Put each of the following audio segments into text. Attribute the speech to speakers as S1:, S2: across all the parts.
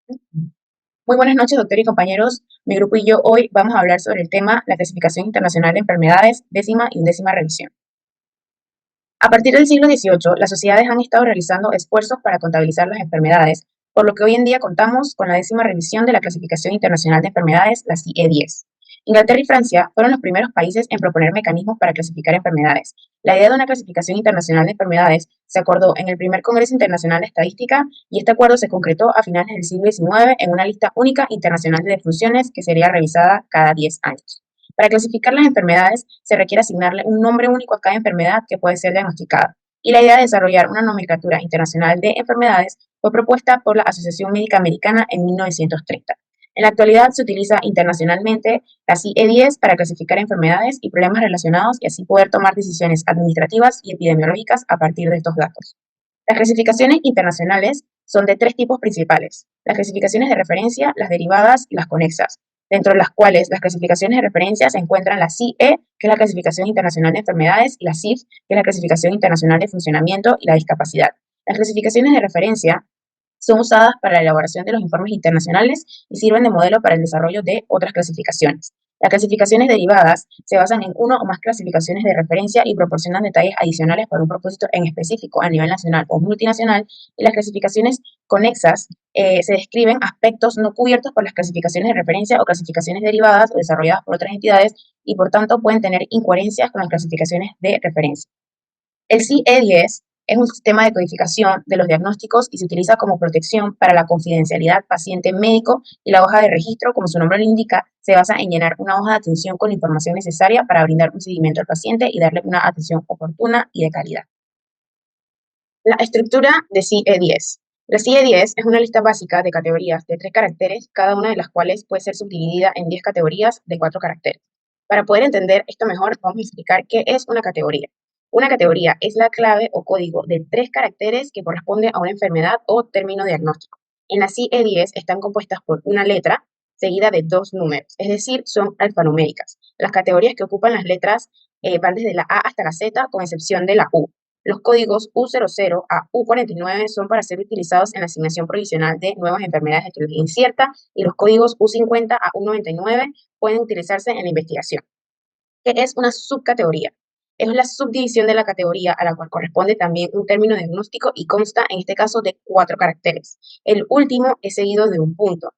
S1: Muy buenas noches, doctor y compañeros. Mi grupo y yo hoy vamos a hablar sobre el tema la clasificación internacional de enfermedades, décima y undécima revisión. A partir del siglo XVIII, las sociedades han estado realizando esfuerzos para contabilizar las enfermedades, por lo que hoy en día contamos con la décima revisión de la clasificación internacional de enfermedades, la CIE-10. Inglaterra y Francia fueron los primeros países en proponer mecanismos para clasificar enfermedades. La idea de una clasificación internacional de enfermedades se acordó en el primer Congreso Internacional de Estadística y este acuerdo se concretó a finales del siglo XIX en una lista única internacional de defunciones que sería revisada cada 10 años. Para clasificar las enfermedades se requiere asignarle un nombre único a cada enfermedad que puede ser diagnosticada, y la idea de desarrollar una nomenclatura internacional de enfermedades fue propuesta por la Asociación Médica Americana en 1930. En la actualidad se utiliza internacionalmente la CIE-10 para clasificar enfermedades y problemas relacionados y así poder tomar decisiones administrativas y epidemiológicas a partir de estos datos. Las clasificaciones internacionales son de tres tipos principales: las clasificaciones de referencia, las derivadas y las conexas, dentro de las cuales las clasificaciones de referencia se encuentran la CIE, que es la Clasificación Internacional de Enfermedades, y la CIF, que es la Clasificación Internacional de Funcionamiento y la Discapacidad. Las clasificaciones de referencia son usadas para la elaboración de los informes internacionales y sirven de modelo para el desarrollo de otras clasificaciones. Las clasificaciones derivadas se basan en uno o más clasificaciones de referencia y proporcionan detalles adicionales para un propósito en específico a nivel nacional o multinacional, y las clasificaciones conexas se describen aspectos no cubiertos por las clasificaciones de referencia o clasificaciones derivadas o desarrolladas por otras entidades y por tanto pueden tener incoherencias con las clasificaciones de referencia. El CIE-10 es un sistema de codificación de los diagnósticos y se utiliza como protección para la confidencialidad paciente-médico, y la hoja de registro, como su nombre lo indica, se basa en llenar una hoja de atención con la información necesaria para brindar un seguimiento al paciente y darle una atención oportuna y de calidad. La estructura de CIE-10. La CIE-10 es una lista básica de categorías de 3 caracteres, cada una de las cuales puede ser subdividida en 10 categorías de 4 caracteres. Para poder entender esto mejor, vamos a explicar qué es una categoría. Una categoría es la clave o código de 3 caracteres que corresponde a una enfermedad o término diagnóstico. En la CIE-10 están compuestas por una letra seguida de 2 números, es decir, son alfanuméricas. Las categorías que ocupan las letras van desde la A hasta la Z, con excepción de la U. Los códigos U00 a U49 son para ser utilizados en la asignación provisional de nuevas enfermedades de etiología incierta, y los códigos U50 a U99 pueden utilizarse en la investigación. ¿Qué es una subcategoría? Es la subdivisión de la categoría a la cual corresponde también un término diagnóstico y consta, en este caso, de 4 caracteres. El último es seguido de un punto.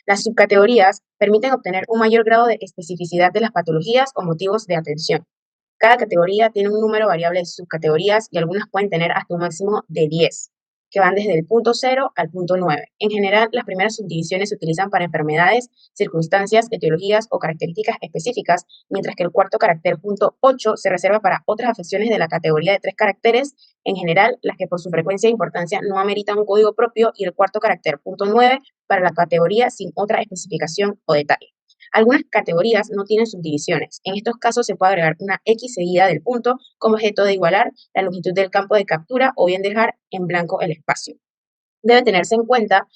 S1: Las subcategorías permiten obtener un mayor grado de especificidad de las patologías o motivos de atención. Cada categoría tiene un número variable de subcategorías y algunas pueden tener hasta un máximo de 10, que van desde el punto 0 al punto 9. En general, las primeras subdivisiones se utilizan para enfermedades, circunstancias, etiologías o características específicas, mientras que el cuarto carácter, punto 8, se reserva para otras afecciones de la categoría de 3 caracteres, en general las que por su frecuencia e importancia no ameritan un código propio, y el cuarto carácter, punto 9, para la categoría sin otra especificación o detalle. Algunas categorías no tienen subdivisiones. En estos casos se puede agregar una X seguida del punto como objeto de igualar la longitud del campo de captura o bien dejar en blanco el espacio. Debe tenerse en cuenta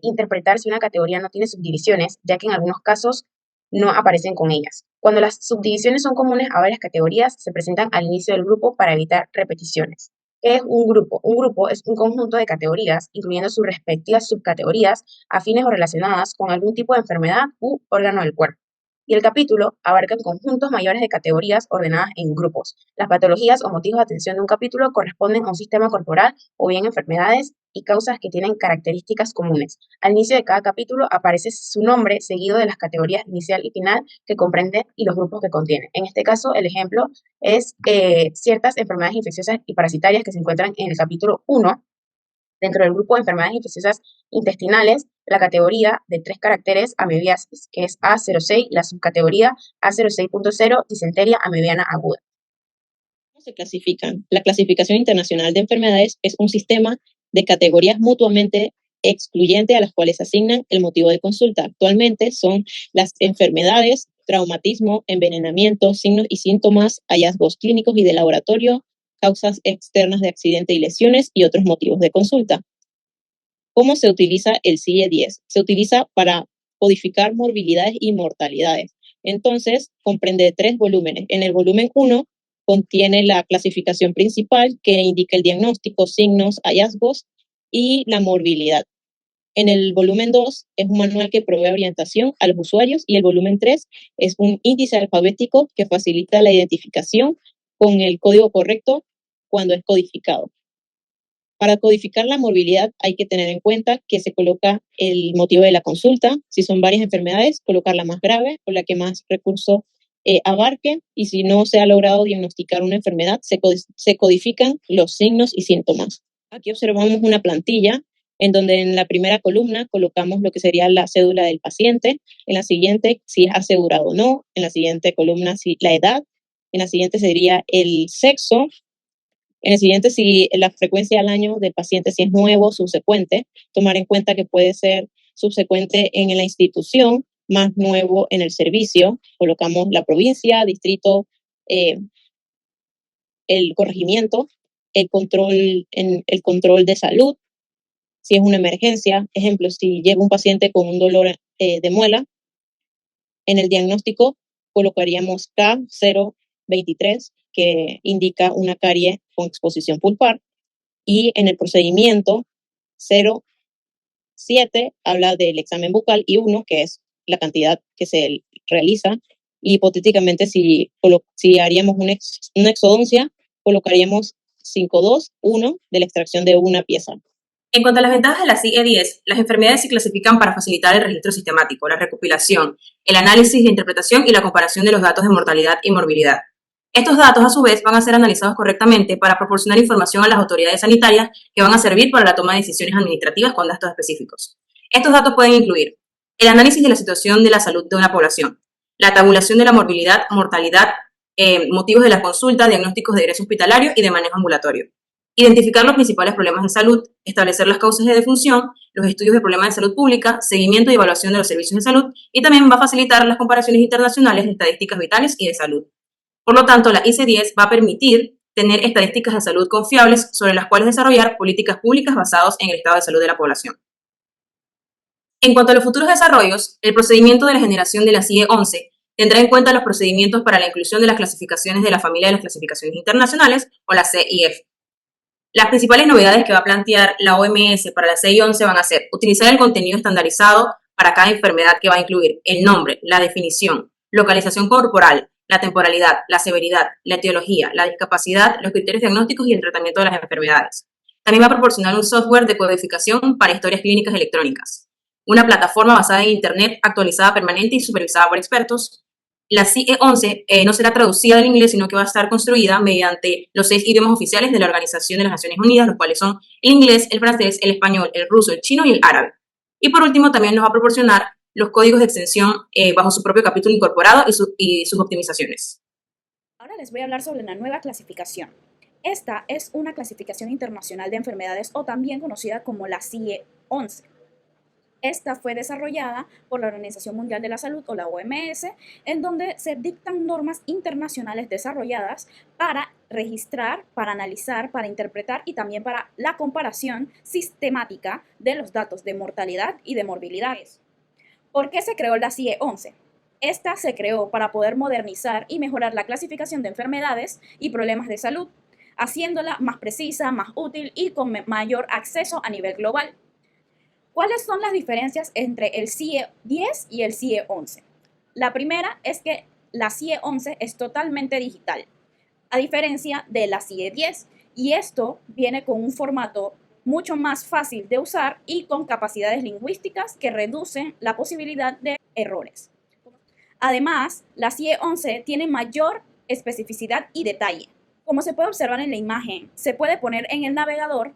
S1: interpretar si una categoría no tiene subdivisiones, ya que en algunos casos no aparecen con ellas. Cuando las subdivisiones son comunes a varias categorías, se presentan al inicio del grupo para evitar repeticiones. ¿Qué es un grupo? Un grupo es un conjunto de categorías, incluyendo sus respectivas subcategorías, afines o relacionadas con algún tipo de enfermedad u órgano del cuerpo. Y el capítulo abarca conjuntos mayores de categorías ordenadas en grupos. Las patologías o motivos de atención de un capítulo corresponden a un sistema corporal o bien enfermedades y causas que tienen características comunes. Al inicio de cada capítulo aparece su nombre seguido de las categorías inicial y final que comprenden y los grupos que contienen. En este caso, el ejemplo es ciertas enfermedades infecciosas y parasitarias que se encuentran en el capítulo 1. Dentro del grupo de enfermedades infecciosas intestinales, la categoría de 3 caracteres, amebiasis, que es A06, y la subcategoría A06.0, disentería amebiana aguda.
S2: ¿Cómo se clasifican? La clasificación internacional de enfermedades es un sistema de categorías mutuamente excluyentes a las cuales asignan el motivo de consulta. Actualmente son las enfermedades, traumatismo, envenenamiento, signos y síntomas, hallazgos clínicos y de laboratorio, causas externas de accidente y lesiones y otros motivos de consulta. ¿Cómo se utiliza el CIE-10? Se utiliza para codificar morbilidades y mortalidades. Entonces, comprende 3 volúmenes. En el volumen 1 contiene la clasificación principal, que indica el diagnóstico, signos, hallazgos y la morbilidad. En el volumen 2 es un manual que provee orientación a los usuarios y el volumen 3 es un índice alfabético que facilita la identificación con el código correcto cuando es codificado. Para codificar la morbilidad hay que tener en cuenta que se coloca el motivo de la consulta, si son varias enfermedades, colocar la más grave o la que más recursos abarque, y si no se ha logrado diagnosticar una enfermedad, se codifican los signos y síntomas. Aquí observamos una plantilla en donde en la primera columna colocamos lo que sería la cédula del paciente, en la siguiente si es asegurado o no, en la siguiente columna si la edad, en la siguiente sería el sexo, en el siguiente, si la frecuencia al año del paciente, si es nuevo o subsecuente, tomar en cuenta que puede ser subsecuente en la institución, más nuevo en el servicio. Colocamos la provincia, distrito, el corregimiento, el control de salud, si es una emergencia. Ejemplo, si llega un paciente con un dolor de muela, en el diagnóstico colocaríamos K023, que indica una carie con exposición pulpar, y en el procedimiento 0,7 habla del examen bucal, y 1, que es la cantidad que se realiza. Y hipotéticamente, si haríamos una exodoncia, colocaríamos 5,2,1 de la extracción de una pieza.
S3: En cuanto a las ventajas de la CIE-10, las enfermedades se clasifican para facilitar el registro sistemático, la recopilación, el análisis, la interpretación y la comparación de los datos de mortalidad y morbilidad. Estos datos, a su vez, van a ser analizados correctamente para proporcionar información a las autoridades sanitarias que van a servir para la toma de decisiones administrativas con datos específicos. Estos datos pueden incluir el análisis de la situación de la salud de una población, la tabulación de la morbilidad, mortalidad, motivos de la consulta, diagnósticos de egreso hospitalario y de manejo ambulatorio. Identificar los principales problemas de salud, establecer las causas de defunción, los estudios de problemas de salud pública, seguimiento y evaluación de los servicios de salud, y también va a facilitar las comparaciones internacionales de estadísticas vitales y de salud. Por lo tanto, la IC10 va a permitir tener estadísticas de salud confiables sobre las cuales desarrollar políticas públicas basadas en el estado de salud de la población. En cuanto a los futuros desarrollos, el procedimiento de la generación de la CIE-11 tendrá en cuenta los procedimientos para la inclusión de las clasificaciones de la familia de las clasificaciones internacionales, o la CIF. Las principales novedades que va a plantear la OMS para la CI-11 van a ser utilizar el contenido estandarizado para cada enfermedad, que va a incluir el nombre, la definición, localización corporal, la temporalidad, la severidad, la etiología, la discapacidad, los criterios diagnósticos y el tratamiento de las enfermedades. También va a proporcionar un software de codificación para historias clínicas electrónicas, una plataforma basada en Internet actualizada permanente y supervisada por expertos. La CIE-11 no será traducida del inglés, sino que va a estar construida mediante los 6 idiomas oficiales de la Organización de las Naciones Unidas, los cuales son el inglés, el francés, el español, el ruso, el chino y el árabe. Y por último, también nos va a proporcionar los códigos de extensión bajo su propio capítulo incorporado y sus optimizaciones.
S4: Ahora les voy a hablar sobre la nueva clasificación. Esta es una clasificación internacional de enfermedades, o también conocida como la CIE-11. Esta fue desarrollada por la Organización Mundial de la Salud, o la OMS, en donde se dictan normas internacionales desarrolladas para registrar, para analizar, para interpretar y también para la comparación sistemática de los datos de mortalidad y de morbilidad. ¿Por qué se creó la CIE-11? Esta se creó para poder modernizar y mejorar la clasificación de enfermedades y problemas de salud, haciéndola más precisa, más útil y con mayor acceso a nivel global. ¿Cuáles son las diferencias entre el CIE-10 y el CIE-11? La primera es que la CIE-11 es totalmente digital, a diferencia de la CIE-10, y esto viene con un formato mucho más fácil de usar y con capacidades lingüísticas que reducen la posibilidad de errores. Además, la CIE-11 tiene mayor especificidad y detalle. Como se puede observar en la imagen, se puede poner en el navegador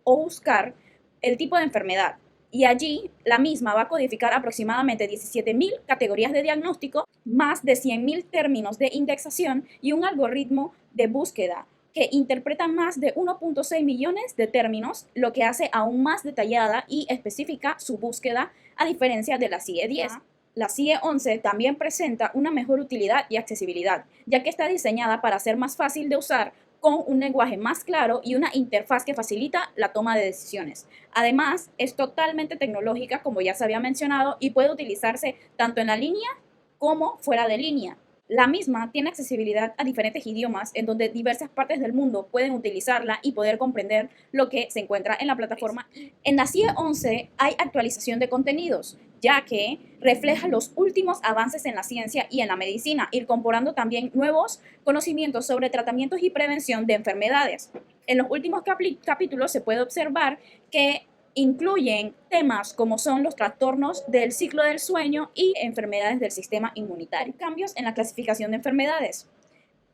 S4: o buscar el tipo de enfermedad, y allí la misma va a codificar aproximadamente 17,000 categorías de diagnóstico, más de 100,000 términos de indexación y un algoritmo de búsqueda que interpreta más de 1,6 millones de términos, lo que hace aún más detallada y específica su búsqueda, a diferencia de la CIE-10. La CIE-11 también presenta una mejor utilidad y accesibilidad, ya que está diseñada para ser más fácil de usar, con un lenguaje más claro y una interfaz que facilita la toma de decisiones. Además, es totalmente tecnológica, como ya se había mencionado, y puede utilizarse tanto en la línea como fuera de línea. La misma tiene accesibilidad a diferentes idiomas en donde diversas partes del mundo pueden utilizarla y poder comprender lo que se encuentra en la plataforma. En la CIE 11 hay actualización de contenidos, ya que refleja los últimos avances en la ciencia y en la medicina, incorporando también nuevos conocimientos sobre tratamientos y prevención de enfermedades. En los últimos capítulos se puede observar que incluyen temas como son los trastornos del ciclo del sueño y enfermedades del sistema inmunitario. Cambios en la clasificación de enfermedades.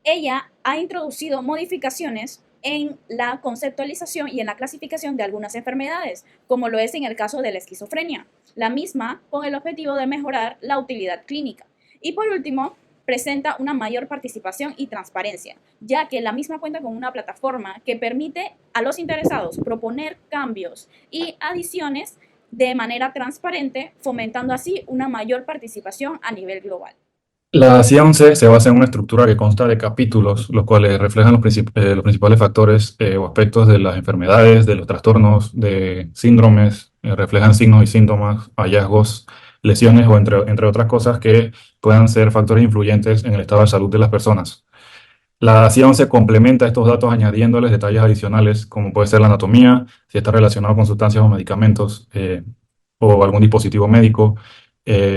S4: Ella ha introducido modificaciones en la conceptualización y en la clasificación de algunas enfermedades, como lo es en el caso de la esquizofrenia, la misma con el objetivo de mejorar la utilidad clínica. Y por último, presenta una mayor participación y transparencia, ya que la misma cuenta con una plataforma que permite a los interesados proponer cambios y adiciones de manera transparente, fomentando así una mayor participación a nivel global.
S5: La CIA 11 se basa en una estructura que consta de capítulos, los cuales reflejan los principales factores o aspectos de las enfermedades, de los trastornos, de síndromes, reflejan signos y síntomas, hallazgos, lesiones o entre otras cosas que puedan ser factores influyentes en el estado de salud de las personas. La CIA 11 complementa estos datos añadiéndoles detalles adicionales, como puede ser la anatomía, si está relacionado con sustancias o medicamentos o algún dispositivo médico.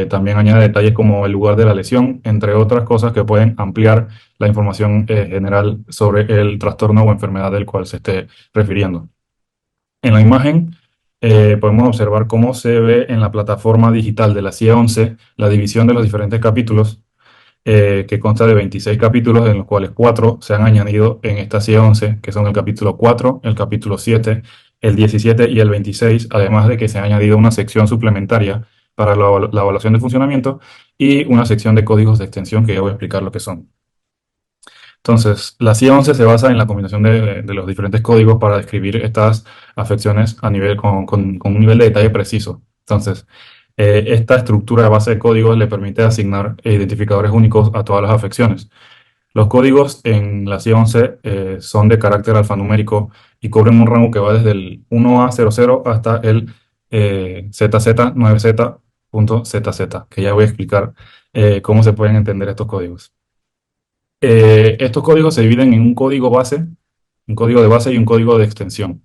S5: También añade detalles como el lugar de la lesión, entre otras cosas que pueden ampliar la información general sobre el trastorno o enfermedad del cual se esté refiriendo. En la imagen podemos observar cómo se ve en la plataforma digital de la CIA 11 la división de los diferentes capítulos, que consta de 26 capítulos, en los cuales 4 se han añadido en esta CIA 11, que son el capítulo 4, el capítulo 7, el 17 y el 26, además de que se ha añadido una sección suplementaria para la evaluación de funcionamiento y una sección de códigos de extensión que ya voy a explicar lo que son. Entonces, la CIA 11 se basa en la combinación de los diferentes códigos para describir estas afecciones a nivel, con un nivel de detalle preciso. Entonces, esta estructura de base de códigos le permite asignar identificadores únicos a todas las afecciones. Los códigos en la CIA 11 son de carácter alfanumérico y cubren un rango que va desde el 1A00 hasta el ZZ9Z.ZZ, que ya voy a explicar cómo se pueden entender estos códigos. Estos códigos se dividen en un código base, un código de base y un código de extensión.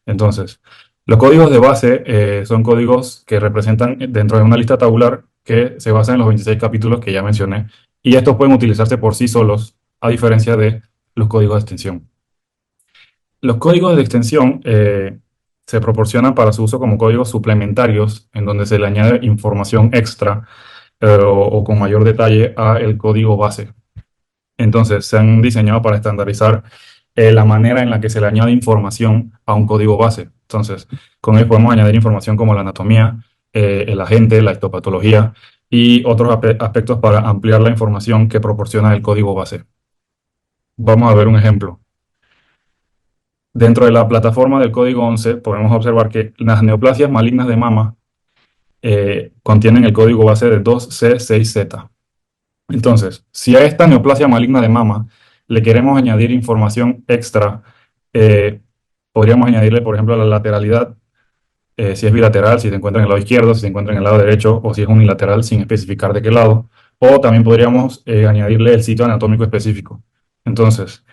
S5: Entonces, los códigos de base son códigos que representan dentro de una lista tabular que se basa en los 26 capítulos que ya mencioné, y estos pueden utilizarse por sí solos, a diferencia de los códigos de extensión. Los códigos de extensión se proporcionan para su uso como códigos suplementarios, en donde se le añade información extra o con mayor detalle al código base. Entonces, se han diseñado para estandarizar la manera en la que se le añade información a un código base. Entonces, con él podemos añadir información como la anatomía, el agente, la histopatología y otros aspectos para ampliar la información que proporciona el código base. Vamos a ver un ejemplo. Dentro de la plataforma del código 11 podemos observar que las neoplasias malignas de mama contienen el código base de 2C6Z. Entonces, si a esta neoplasia maligna de mama le queremos añadir información extra, podríamos añadirle, por ejemplo, la lateralidad, si es bilateral, si se encuentra en el lado izquierdo, si se encuentra en el lado derecho, o si es unilateral, sin especificar de qué lado. O también podríamos añadirle el sitio anatómico específico. Entonces,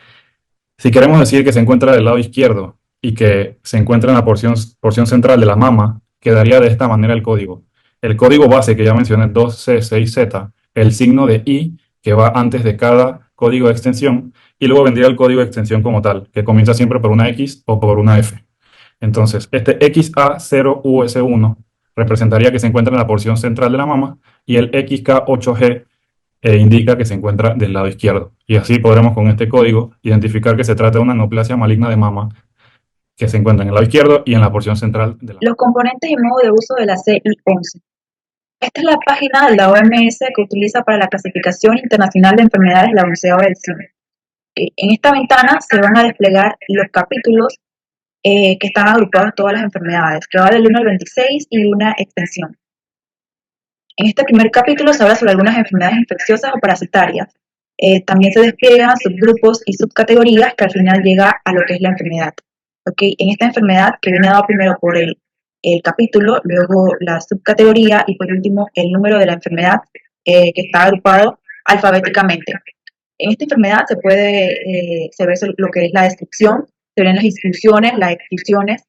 S5: si queremos decir que se encuentra del lado izquierdo y que se encuentra en la porción central de la mama, quedaría de esta manera el código. El código base que ya mencioné, 2C6Z, el signo de I que va antes de cada código de extensión, y luego vendría el código de extensión como tal, que comienza siempre por una X o por una F. Entonces, este XA0US1 representaría que se encuentra en la porción central de la mama, y el XK8G indica que se encuentra del lado izquierdo. Y así podremos con este código identificar que se trata de una neoplasia maligna de mama que se encuentra en el lado izquierdo y en la porción central de la mama.
S6: Los componentes y modo de uso de la CI-11. Esta es la página de la OMS que utiliza para la clasificación internacional de enfermedades la 11ª edición. En esta ventana se van a desplegar los capítulos que están agrupados todas las enfermedades, que va del 1 al 26 y una extensión. En este primer capítulo se habla sobre algunas enfermedades infecciosas o parasitarias. También se despliegan subgrupos y subcategorías que al final llega a lo que es la enfermedad. En esta enfermedad, que viene dado primero por el capítulo, luego la subcategoría y por último el número de la enfermedad que está agrupado alfabéticamente. En esta enfermedad se ve lo que es la descripción, se ven las inscripciones, las descripciones,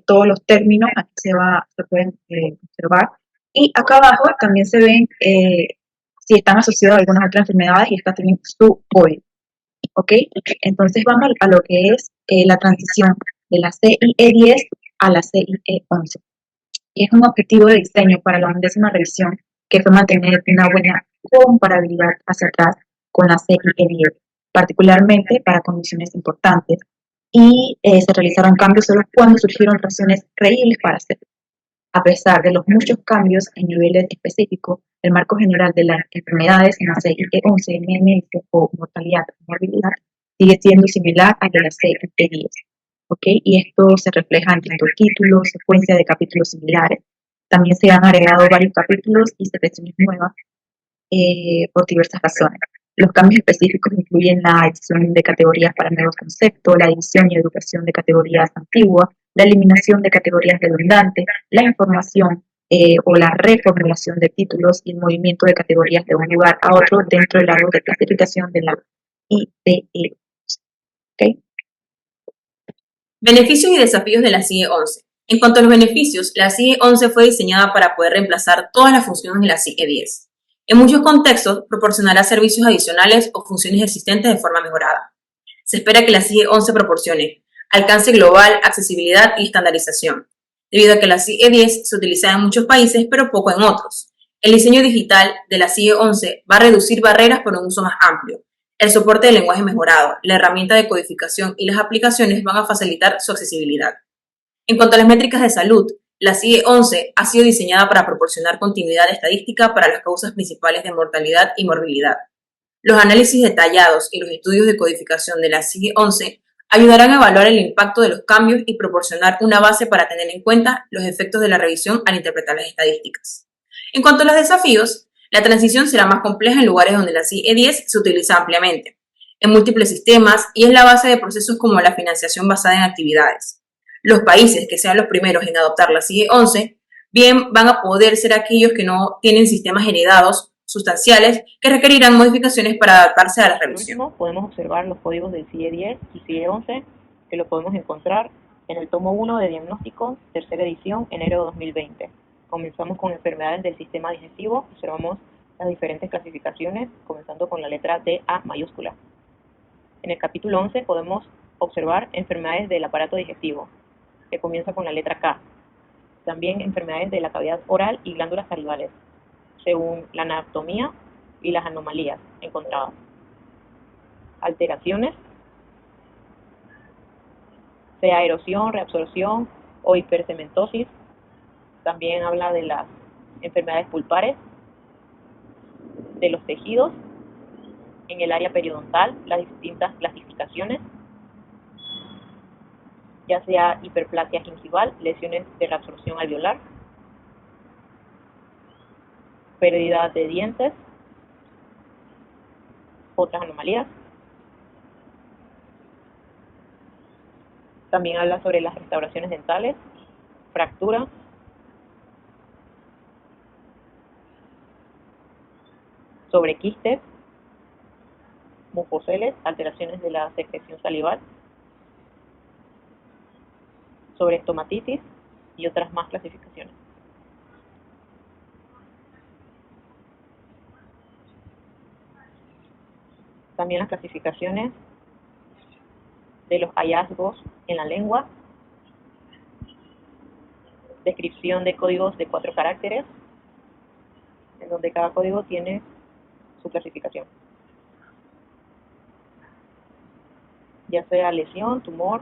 S6: todos los términos, aquí se pueden observar. Y acá abajo también se ven si están asociados a algunas otras enfermedades y está también su código. ¿Ok? Entonces vamos a lo que es la transición de la CIE-10 a la CIE-11. Y es un objetivo de diseño para la 11ª revisión, que fue mantener una buena comparabilidad hacia atrás con la CIE-10, particularmente para condiciones importantes. Y se realizaron cambios solo cuando surgieron razones creíbles para hacerlo. A pesar de los muchos cambios en niveles específicos, el marco general de las enfermedades en la CIE-11, MMS o mortalidad o morbilidad, sigue siendo similar al de la CIE-10. ¿Okay? Y esto se refleja en distintos títulos, secuencia de capítulos similares. También se han agregado varios capítulos y secciones nuevas por diversas razones. Los cambios específicos incluyen la adición de categorías para nuevos conceptos, la edición y educación de categorías antiguas, la eliminación de categorías redundantes, la información o la reformulación de títulos y el movimiento de categorías de un lugar a otro dentro del árbol de clasificación de la ITE. ¿Okay?
S3: Beneficios y desafíos de la CIE-11. En cuanto a los beneficios, la CIE-11 fue diseñada para poder reemplazar todas las funciones de la CIE-10. En muchos contextos, proporcionará servicios adicionales o funciones existentes de forma mejorada. Se espera que la CIE-11 proporcione alcance global, accesibilidad y estandarización, debido a que la CIE-10 se utiliza en muchos países pero poco en otros. El diseño digital de la CIE-11 va a reducir barreras por un uso más amplio. El soporte del lenguaje mejorado, la herramienta de codificación y las aplicaciones van a facilitar su accesibilidad. En cuanto a las métricas de salud, la CIE-11 ha sido diseñada para proporcionar continuidad estadística para las causas principales de mortalidad y morbilidad. Los análisis detallados y los estudios de codificación de la CIE-11 ayudarán a evaluar el impacto de los cambios y proporcionar una base para tener en cuenta los efectos de la revisión al interpretar las estadísticas. En cuanto a los desafíos, la transición será más compleja en lugares donde la CIE-10 se utiliza ampliamente, en múltiples sistemas y es la base de procesos como la financiación basada en actividades. Los países que sean los primeros en adoptar la CIE-11 bien van a poder ser aquellos que no tienen sistemas heredados sustanciales que requerirán modificaciones para adaptarse a la
S2: Por
S3: revisión.
S2: último, podemos observar los códigos del CIE-10 y CIE-11, que lo podemos encontrar en el tomo 1 de diagnóstico, tercera edición, enero de 2020. Comenzamos con enfermedades del sistema digestivo, observamos las diferentes clasificaciones, comenzando con la letra DA mayúscula. En el capítulo 11 podemos observar enfermedades del aparato digestivo, que comienza con la letra K. También enfermedades de la cavidad oral y glándulas salivales, según la anatomía y las anomalías encontradas. Alteraciones, sea erosión, reabsorción o hipercementosis. También habla de las enfermedades pulpares, de los tejidos, en el área periodontal, las distintas clasificaciones, ya sea hiperplasia gingival, lesiones de reabsorción alveolar, pérdida de dientes, otras anomalías. También habla sobre las restauraciones dentales, fractura, sobre quistes, mucoceles, alteraciones de la secreción salival, sobre estomatitis y otras más clasificaciones. También las clasificaciones de los hallazgos en la lengua, descripción de códigos de 4 caracteres, en donde cada código tiene su clasificación, ya sea lesión, tumor,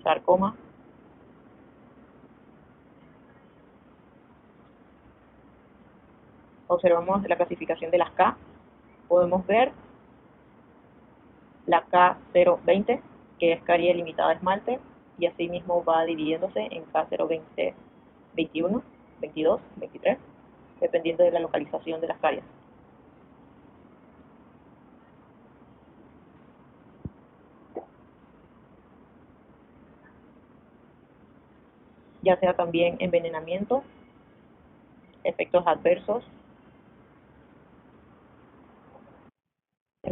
S2: sarcoma. Observamos la clasificación de las K, podemos ver la K020, que es carie limitada de esmalte, y asimismo va dividiéndose en K020, 21, 22, 23, dependiendo de la localización de las caries. Ya sea también envenenamiento, efectos adversos,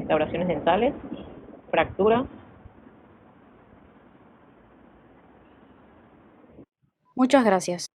S2: restauraciones dentales, fractura.
S4: Muchas gracias.